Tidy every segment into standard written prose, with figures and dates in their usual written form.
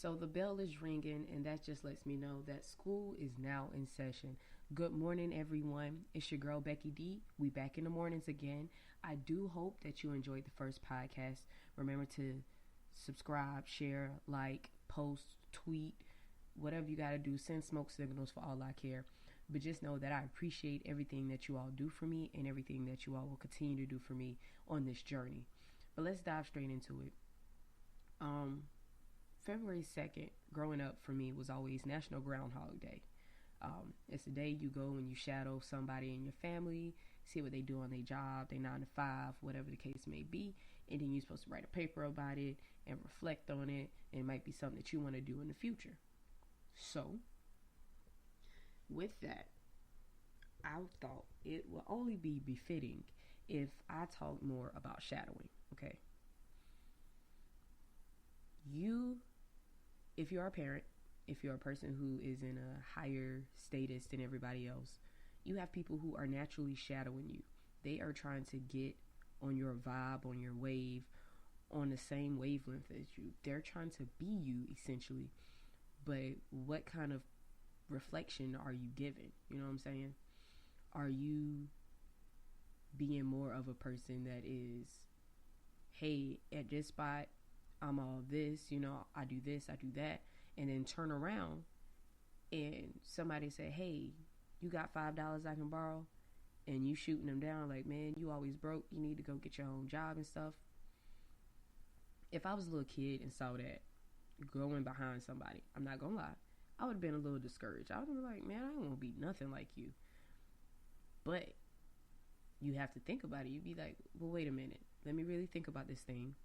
So the bell is ringing, and that just lets me know that school is now in session. Good morning, everyone. It's your girl, Becky D. We back in the mornings again. I do hope that you enjoyed the first podcast. Remember to subscribe, share, like, post, tweet, whatever you got to do. Send smoke signals for all I care. But just know that I appreciate everything that you all do for me and everything that you all will continue to do for me on this journey. But let's dive straight into it. February 2nd, growing up for me, was always National Groundhog Day. It's the day you go and you shadow somebody in your family, see what they do on their job, they 9 to 5, whatever the case may be, and then you're supposed to write a paper about it and reflect on it, and it might be something that you want to do in the future. So, with that, I thought it will only be befitting if I talk more about shadowing, okay? If you're a parent, if you're a person who is in a higher status than everybody else, you have people who are naturally shadowing you. They are trying to get on your vibe, on your wave, on the same wavelength as you. They're trying to be you, essentially. But what kind of reflection are you giving? You know what I'm saying? Are you being more of a person that is, hey, at this spot, I'm all this, I do this, I do that, and then turn around and somebody say, hey, you got $5 I can borrow, and you shooting them down like, man, you always broke, you need to go get your own job and stuff. If I was a little kid and saw that going behind somebody, I'm not gonna lie, I would have been a little discouraged. I would have been like, man, I don't want to be nothing like you. But you have to think about it. You'd be like, well, wait a minute, let me really think about this thing.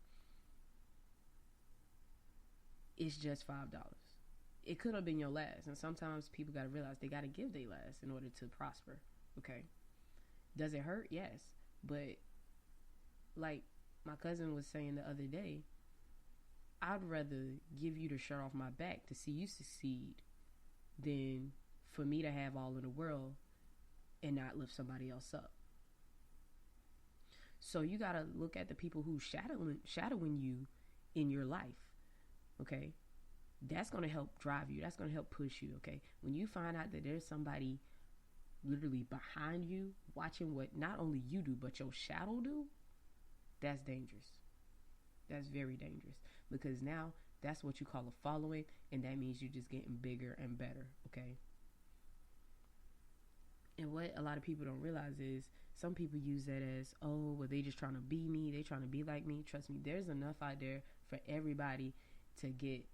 It's just $5. It could have been your last. And sometimes people got to realize they got to give their last in order to prosper. Okay. Does it hurt? Yes. But like my cousin was saying the other day, I'd rather give you the shirt off my back to see you succeed than for me to have all in the world and not lift somebody else up. So you got to look at the people who shadowing you in your life. Okay, that's going to help drive you. That's going to help push you. Okay, when you find out that there's somebody literally behind you watching what not only you do but your shadow do, that's dangerous. That's very dangerous, because now that's what you call a following, and that means you're just getting bigger and better. Okay, and what a lot of people don't realize is some people use that as, oh, well, they just trying to be me, they trying to be like me. Trust me, there's enough out there for everybody to get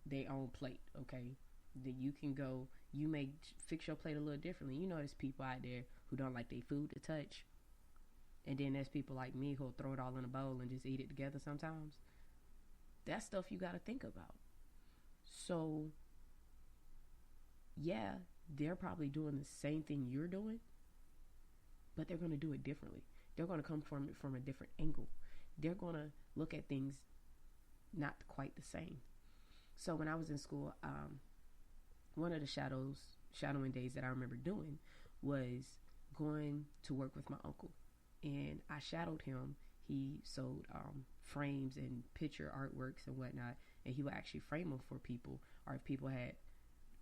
their own plate, okay? That you can go, you may fix your plate a little differently. There's people out there who don't like their food to touch. And then there's people like me who'll throw it all in a bowl and just eat it together sometimes. That's stuff you got to think about. So, yeah, they're probably doing the same thing you're doing, but they're going to do it differently. They're going to come from it from a different angle. They're going to look at things not quite the same. So when I was in school, one of the shadowing days that I remember doing was going to work with my uncle, and I shadowed him. He sold frames and picture artworks and whatnot, and he would actually frame them for people, or if people had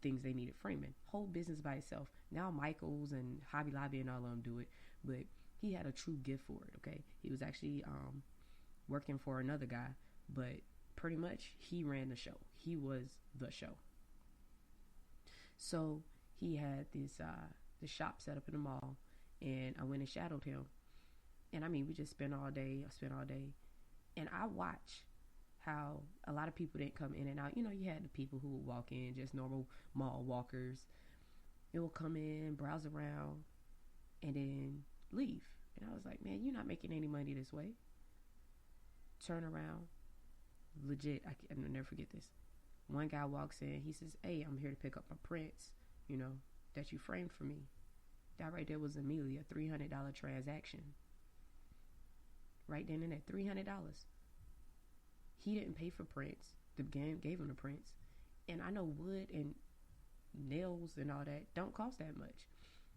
things they needed framing. Whole business by itself. Now Michaels and Hobby Lobby and all of them do it, but he had a true gift for it. Okay, he was actually working for another guy, but pretty much he ran the show. He was the show. So he had this shop set up in the mall, and I went and shadowed him. And I mean, we just spent all day. And I watched how a lot of people didn't come in and out. You had the people who would walk in, just normal mall walkers. They will come in, browse around, and then leave. And I was like, man, you're not making any money this way. Turn around. Legit, I'll never forget this. One guy walks in, he says, hey, I'm here to pick up my prints, that you framed for me. That right there was immediately a $300 transaction. Right then and there, $300. He didn't pay for prints. The game gave him the prints. And I know wood and nails and all that don't cost that much.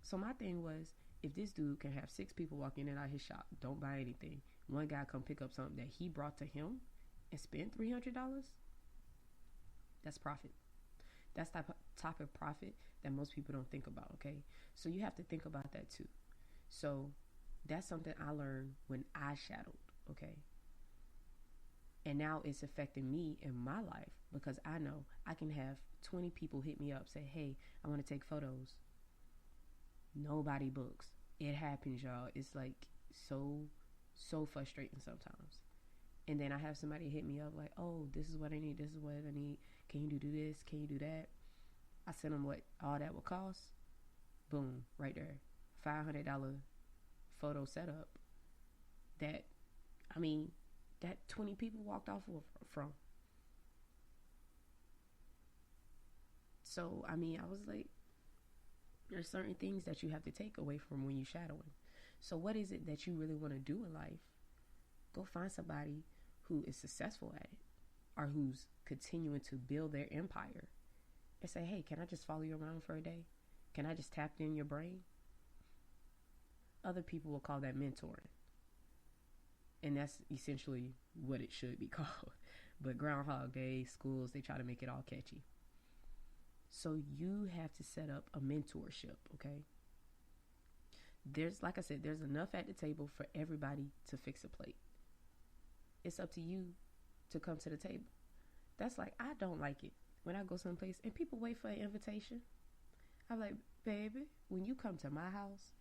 So my thing was, if this dude can have 6 people walk in and out his shop, don't buy anything, one guy come pick up something that he brought to him and spend $300, That's profit. That's type of profit that most people don't think about, okay? So you have to think about that too. So that's something I learned when I shadowed, okay? And now it's affecting me in my life because I know I can have 20 people hit me up, say, hey, I want to take photos. Nobody books. It happens, y'all. It's like so frustrating sometimes. And then I have somebody hit me up like, oh, this is what I need. This is what I need. Can you do this? Can you do that? I sent them what all that would cost. Boom, right there. $500 photo setup that, I mean, that 20 people walked off from. So, I mean, I was like, there's certain things that you have to take away from when you're shadowing. So what is it that you really want to do in life? Go find somebody who is successful at it or who's continuing to build their empire and say, hey, can I just follow you around for a day? Can I just tap in your brain? Other people will call that mentoring. And that's essentially what it should be called. But Groundhog Day, schools, they try to make it all catchy. So you have to set up a mentorship, okay? There's, like I said, there's enough at the table for everybody to fix a plate. It's up to you to come to the table. That's like, I don't like it when I go someplace and people wait for an invitation. I'm like, baby, when you come to my house,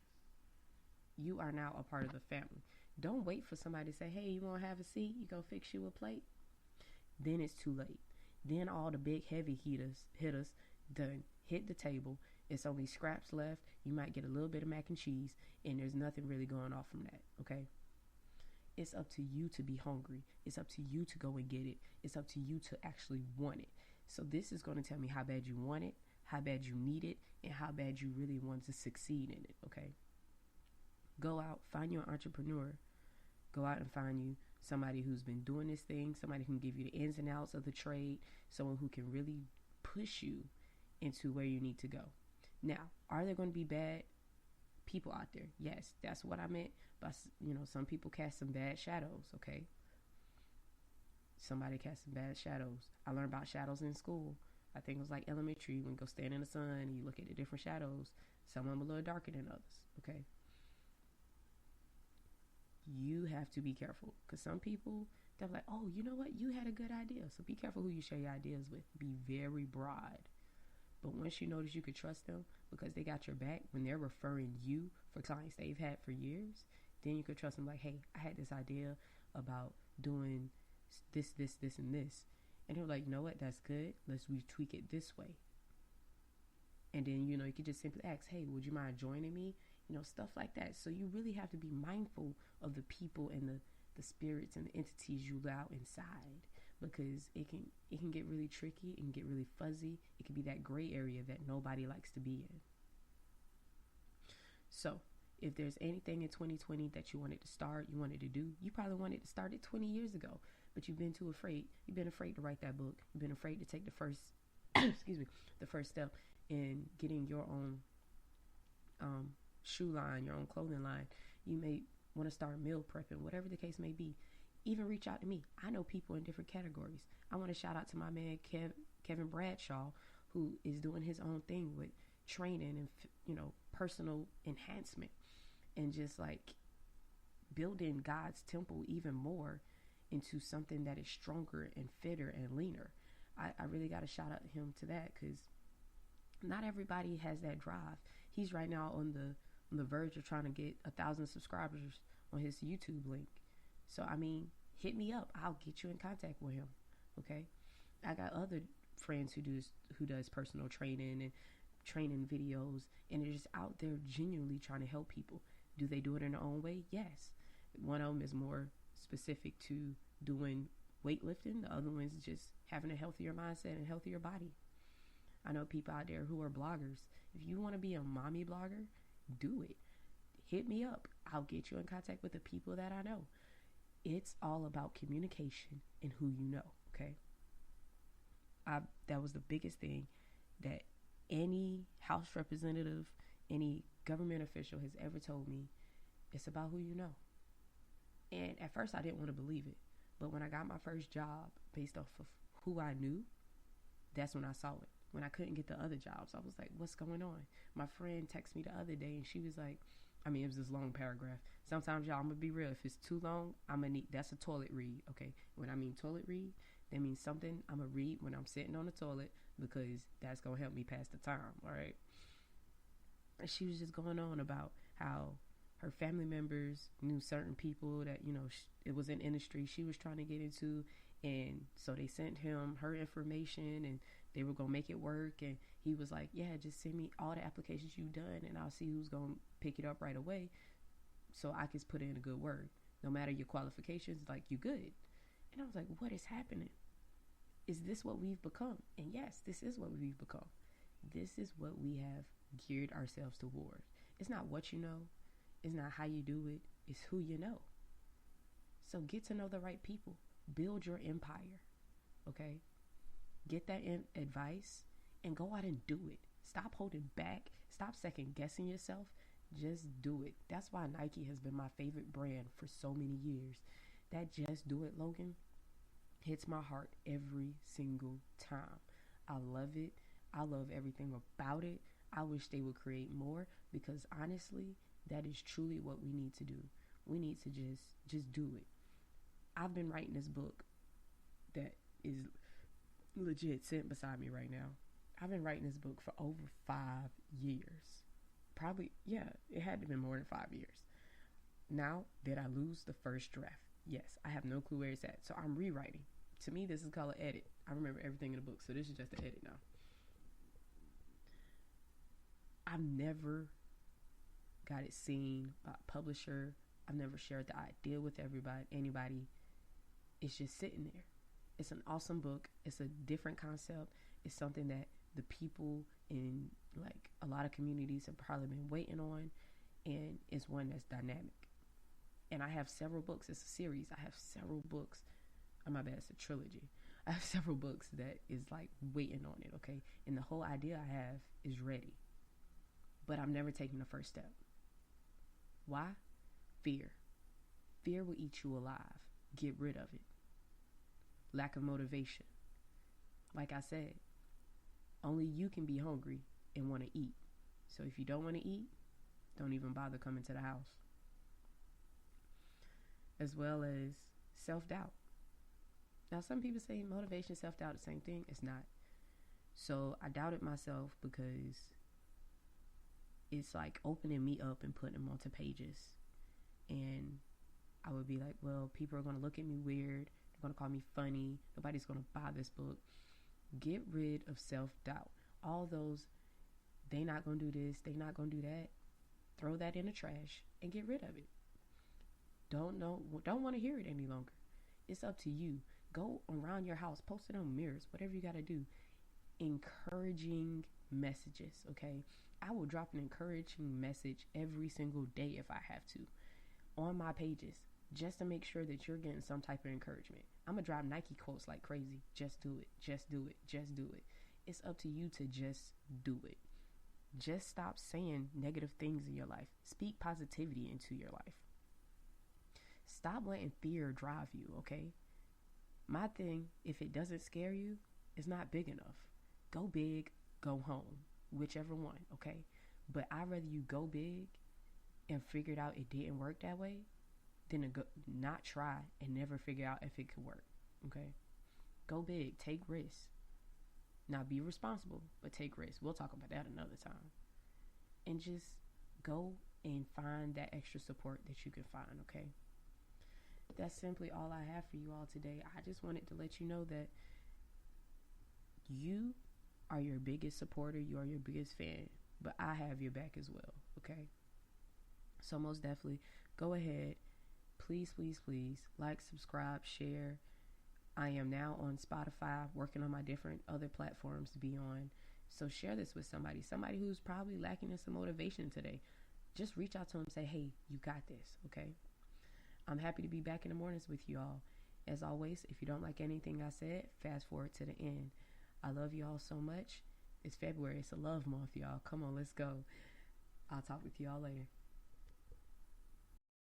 you are now a part of the family. Don't wait for somebody to say, hey, you want to have a seat? You gonna fix you a plate? Then it's too late. Then all the big heavy hitters done hit the table. It's only scraps left. You might get a little bit of mac and cheese, and there's nothing really going off from that, okay? It's up to you to be hungry. It's up to you to go and get it. It's up to you to actually want it. So this is going to tell me how bad you want it, how bad you need it, and how bad you really want to succeed in it, okay? Go out, find you an entrepreneur. Go out and find you somebody who's been doing this thing, somebody who can give you the ins and outs of the trade, someone who can really push you into where you need to go. Now, are there going to be bad people out there? Yes, that's what I meant. But, you know, some people cast some bad shadows, okay? Somebody cast some bad shadows. I learned about shadows in school. I think it was like elementary when you go stand in the sun and you look at the different shadows. Some of them a little darker than others, okay? You have to be careful because some people, they're like, oh, you know what? You had a good idea. So be careful who you share your ideas with. Be very broad. But once you notice you can trust them because they got your back when they're referring you for clients they've had for years, then you could trust them like, hey, I had this idea about doing this, and this. And they're like, you know what? That's good. Let's retweak it this way. And then, you know, you could just simply ask, hey, would you mind joining me? You know, stuff like that. So you really have to be mindful of the people and the spirits and the entities you allow inside because it can get really tricky. It can get really fuzzy. It can be that gray area that nobody likes to be in. So if there's anything in 2020 that you wanted to start, you wanted to do, you probably wanted to start it 20 years ago, but you've been too afraid. You've been afraid to write that book. You've been afraid to take the first, the first step in getting your own shoe line, your own clothing line. You may want to start meal prepping, whatever the case may be. Even reach out to me. I know people in different categories. I want to shout out to my man Kevin Bradshaw, who is doing his own thing with training and, you know, personal enhancement and just like building God's temple even more into something that is stronger and fitter and leaner. I really got to shout out him to that because not everybody has that drive. He's right now on the verge of trying to get 1,000 subscribers on his YouTube link. So, I mean, hit me up. I'll get you in contact with him, okay? I got other friends who does personal training and training videos, and they're just out there genuinely trying to help people. Do they do it in their own way? Yes. One of them is more specific to doing weightlifting. The other one's just having a healthier mindset and healthier body. I know people out there who are bloggers. If you want to be a mommy blogger, do it. Hit me up. I'll get you in contact with the people that I know. It's all about communication and who you know, okay? That was the biggest thing that any House representative, any government official has ever told me. It's about who you know. And at first I didn't want to believe it. But when I got my first job based off of who I knew, That's when I saw it. When I couldn't get the other jobs, I was like, what's going on? My friend texted me the other day and she was like, it was this long paragraph. Sometimes, y'all, I'm going to be real. If it's too long, I'm going to need, that's a toilet read, okay? When I mean toilet read, that means something I'm going to read when I'm sitting on the toilet because that's going to help me pass the time, all right? And she was just going on about how her family members knew certain people that, it was an industry she was trying to get into. And so they sent him her information and they were going to make it work. And he was like, yeah, just send me all the applications you've done and I'll see who's going to pick it up right away so I can put in a good word. No matter your qualifications, like, you good. And I was like, what is happening? Is this what we've become? And yes, this is what we've become. This is what we have geared ourselves toward. It's not what you know. It's not how you do it. It's who you know. So get to know the right people. Build your empire. Okay? Get that advice and go out and do it. Stop holding back. Stop second guessing yourself. Just do it. That's why Nike has been my favorite brand for so many years. That just do it, Logan, hits my heart every single time. I love it. I love everything about it. I wish they would create more because honestly, that is truly what we need to do. We need to just do it. I've been writing this book that is legit sitting beside me right now. I've been writing this book for over 5 years. Probably, yeah, it had to be more than 5 years. Now, did I lose the first draft? Yes, I have no clue where it's at. So I'm rewriting. To me, this is called an edit. I remember everything in the book, so this is just an edit now. I've never got it seen by a publisher. I've never shared the idea with anybody. It's just sitting there. It's an awesome book. It's a different concept. It's something that the people in like a lot of communities have probably been waiting on, and it's one that's dynamic. And I have several books. It's a series. I have several books. Oh, my bad, it's a trilogy. I have several books that is like waiting on it, okay? And the whole idea I have is ready. But I'm never taking the first step. Why? Fear. Fear will eat you alive. Get rid of it. Lack of motivation. Like I said, only you can be hungry and want to eat. So if you don't want to eat, don't even bother coming to the house. As well as self-doubt. Now, some people say motivation, self-doubt, the same thing. It's not. So I doubted myself because it's like opening me up and putting them onto pages. And I would be like, well, people are going to look at me weird. They're going to call me funny. Nobody's going to buy this book. Get rid of self-doubt. All those, they not going to do this, they not going to do that. Throw that in the trash and get rid of it. Don't want to hear it any longer. It's up to you. Go around your house, post it on mirrors, whatever you got to do. Encouraging messages, okay? I will drop an encouraging message every single day if I have to on my pages, just to make sure that you're getting some type of encouragement. I'm going to drop Nike quotes like crazy. Just do it. Just do it. Just do it. It's up to you to just do it. Just stop saying negative things in your life. Speak positivity into your life. Stop letting fear drive you, okay? My thing, if it doesn't scare you, it's not big enough. Go big, go home. Whichever one, okay? But I'd rather you go big and figured out it didn't work that way than to not try and never figure out if it could work, okay? Go big, take risks. Now be responsible, but take risks. We'll talk about that another time. And just go and find that extra support that you can find, okay? That's simply all I have for you all today. I just wanted to let you know that you are your biggest supporter. You are your biggest fan. But I have your back as well, okay? So most definitely, go ahead. Please, please, please like, subscribe, share. I am now on Spotify, working on my different other platforms to be on. So share this with somebody who's probably lacking in some motivation today. Just reach out to them and say, hey, you got this, okay? I'm happy to be back in the mornings with you all. As always, if you don't like anything I said, fast forward to the end. I love you all so much. It's February. It's a love month, y'all. Come on, let's go. I'll talk with you all later.